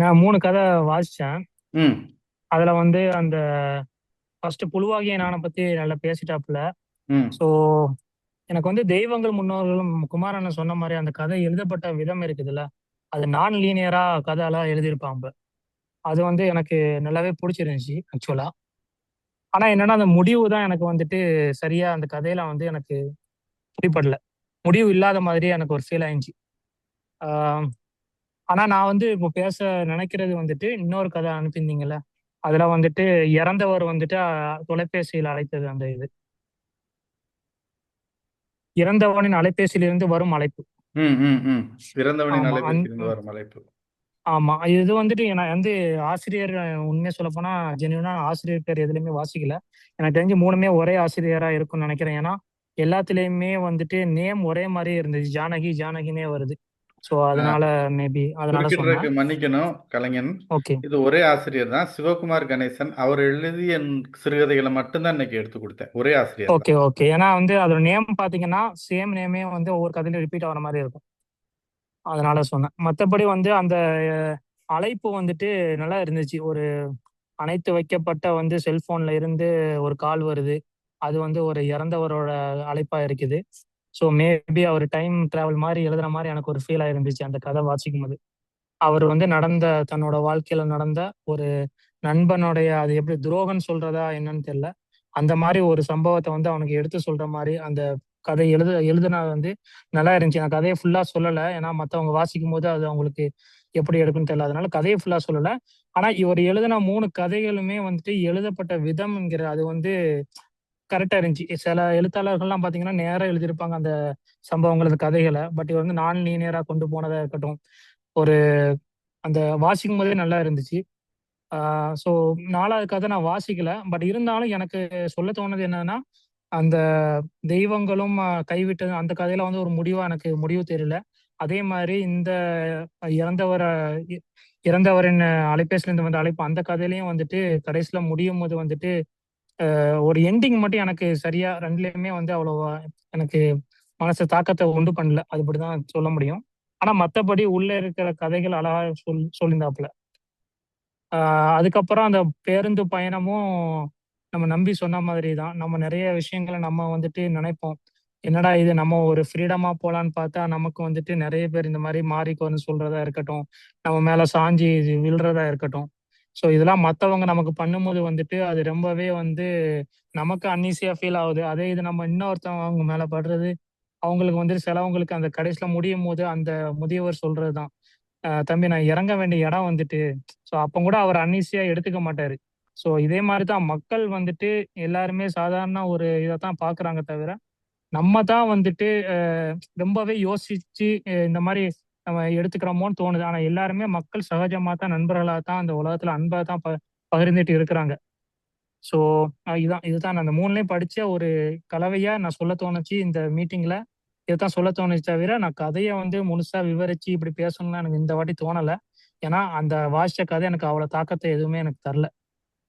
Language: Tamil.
நான் 3 கதை வாசிச்சேன். ம் அதுல வந்து அந்த ஃபர்ஸ்ட் புழுவாகிய நானை பத்தி நல்லா பேசிட்டாப்புல. ம் ஸோ எனக்கு வந்து தெய்வங்கள் முன்னோர்களும் குமாரண்ணன் சொன்ன மாதிரி அந்த கதை எழுதப்பட்ட விதம் இருக்குதுல்ல, அது நான் லீனியரா கதையெல்லாம் எழுதியிருப்பாங்க. அது வந்து எனக்கு நல்லாவே பிடிச்சிருந்துச்சு ஆக்சுவலா. ஆனா என்னன்னா அந்த முடிவு தான் எனக்கு வந்துட்டு சரியா அந்த கதையில வந்து எனக்கு பிடிபடல. முடிவு இல்லாத மாதிரியே எனக்கு ஒரு ஃபீல் ஆயிடுச்சு. ஆஹ் ஆனா நான் வந்து இப்போ பேச நினைக்கிறது வந்துட்டு இன்னொரு கதை அனுப்பியிருந்தீங்கல்ல, அதுல வந்துட்டு இறந்தவர் வந்துட்டு தொலைபேசியில் அழைத்தது அந்த இது இறந்தவனின் அலைபேசியிலிருந்து வரும் அழைப்பு. ம் ம் ம் இறந்தவனின் ஆமா அலைபேசியிலிருந்து வரும் அழைப்பு. ஆமா இது வந்துட்டு நான் வந்து ஆசிரியர், உண்மையை சொல்ல போனா ஜென்யூனா ஆசிரியர் பேர் எதுலையுமே வாசிக்கல. எனக்கு தெரிஞ்சு மூணுமே ஒரே ஆசிரியரா இருக்கும்னு நினைக்கிறேன். ஏன்னா எல்லாத்துலயுமே வந்துட்டு நேம் ஒரே மாதிரி இருந்துச்சு, ஜானகி ஜானகினே வருது. ஸோ அதனால மேபி அதனால குறுக்கிடுறதுக்கு சொன்னேன். மன்னிக்கணும் கலைஞன். ஓகே இது ஒரே ஆசிரியர் தான், சிவகுமார் கணேசன். அவர் எழுதிய சிறுகதைகளை மட்டும்தான் இன்னைக்கு எடுத்து கொடுத்தேன். ஒரே ஆசிரியர் தான். ஓகே ஓகே ஏன்னா வந்து அதோட நேம் பாத்தீங்கன்னா சேம் நேமே வந்து ஒவ்வொரு கதையிலும் ரிப்பீட் ஆகிற மாதிரி இருக்கும். அதனால சொன்னேன். மற்றபடி வந்து அந்த அழைப்பு வந்துட்டு நல்லா இருந்துச்சு. ஒரு அணைத்து வைக்கப்பட்ட வந்து செல்போன்ல இருந்து ஒரு கால் வருது. அது வந்து ஒரு இறந்தவரோட அழைப்பா இருக்குது. ஸோ மேபி அவர் டைம் டிராவல் மாதிரி எழுதுற மாதிரி எனக்கு ஒரு ஃபீல் ஆயிருந்துச்சு அந்த கதை வாசிக்கும் போது. அவர் வந்து நடந்த தன்னோட வாழ்க்கையில நடந்த ஒரு நண்பனுடைய, அது எப்படி துரோகம்னு சொல்றதா என்னன்னு தெரியல, அந்த மாதிரி ஒரு சம்பவத்தை வந்து அவனுக்கு எடுத்து சொல்ற மாதிரி அந்த கதை எழுதுனா வந்து நல்லா இருந்துச்சு. நான் கதையை ஃபுல்லா சொல்லலை, ஏன்னா மற்றவங்க வாசிக்கும் போது அது அவங்களுக்கு எப்படி எடுக்குன்னு தெரியல, அதனால கதையை ஃபுல்லா சொல்லலை. ஆனா இவர் எழுதின 3 கதைகளுமே வந்துட்டு எழுதப்பட்ட விதம்ங்கிற அது வந்து கரெக்டா இருந்துச்சு. சில எழுத்தாளர்கள்லாம் பாத்தீங்கன்னா நேரா எழுதியிருப்பாங்க அந்த சம்பவங்கள், அந்த கதைகளை. பட் இவர் வந்து நான் லீனியரா கொண்டு போனதா இருக்கட்டும், ஒரு அந்த வாசிக்கும் போதே நல்லா இருந்துச்சு. ஸோ 4வது கதை நான் வாசிக்கல. பட் இருந்தாலும் எனக்கு சொல்ல தோணுது என்னன்னா, அந்த தெய்வங்களும் கைவிட்டது அந்த கதையில வந்து ஒரு முடிவா எனக்கு முடிவு தெரியல. அதே மாதிரி இந்த இறந்தவர இ- இறந்தவரின் அலைபேசியிலிருந்து வந்த அழைப்பு அந்த கதையிலயும் வந்துட்டு கடைசியில முடியும் போது வந்துட்டு ஒரு எண்டிங் மட்டும் எனக்கு சரியா ரெண்டுலயுமே வந்து அவ்வளவா எனக்கு மனசு தாக்கத்தை உண்டு பண்ணல. அதுபடிதான் சொல்ல முடியும். ஆனா மத்தபடி உள்ள இருக்கிற கதைகள் அழகா சொல்லியிருந்தாப்புல. அதுக்கப்புறம் அந்த பேருந்து பயணமும் நம்ம நம்பி சொன்ன மாதிரி தான். நம்ம நிறைய விஷயங்களை நம்ம வந்துட்டு நினைப்போம், என்னடா இது நம்ம ஒரு ஃப்ரீடமா போலான்னு பார்த்தா நமக்கு வந்துட்டு நிறைய பேர் இந்த மாதிரி மாறிக்கோன்னு சொல்றதா இருக்கட்டும், நம்ம மேல சாஞ்சி விழுறதா இருக்கட்டும். ஸோ இதெல்லாம் மற்றவங்க நமக்கு பண்ணும்போது வந்துட்டு அது ரொம்பவே வந்து நமக்கு அன்ஈஸியா ஃபீல் ஆகுது. அதே இது நம்ம இன்னொருத்தவங்க அவங்க மேல படுறது, அவங்களுக்கு வந்துட்டு சிலவங்களுக்கு அந்த கடைசியில முடியும் போது அந்த முதியவர் சொல்றதுதான், தம்பி நான் இறங்க வேண்டிய இடம் வந்துட்டு. ஸோ அப்போ கூட அவர் அன்ஈஸியா எடுத்துக்க மாட்டாரு. ஸோ இதே மாதிரி தான் மக்கள் வந்துட்டு எல்லாருமே சாதாரண ஒரு இதைத்தான் பாக்குறாங்க தவிர, நம்ம தான் வந்துட்டு ரொம்பவே யோசிச்சு இந்த மாதிரி நம்ம எடுத்துக்கிறோமோன்னு தோணுது. ஆனா எல்லாருமே மக்கள் சகஜமா தான், நண்பர்களா தான் அந்த உலகத்துல அன்பா தான் பகிர்ந்துட்டு இருக்கிறாங்க. ஸோ இதுதான் நான் அந்த 3லயும் படிச்ச ஒரு கலவையா நான் சொல்ல தோணுச்சு இந்த மீட்டிங்ல. இதுதான் சொல்ல தோணுச்சு தவிர, நான் கதையை வந்து முழுசா விவரிச்சு இப்படி பேசணும்னு எனக்கு இந்த வாட்டி தோணல. ஏன்னா அந்த வாசிச்ச கதை எனக்கு அவ்வளவு தாக்கத்தை எதுவுமே எனக்கு தரல.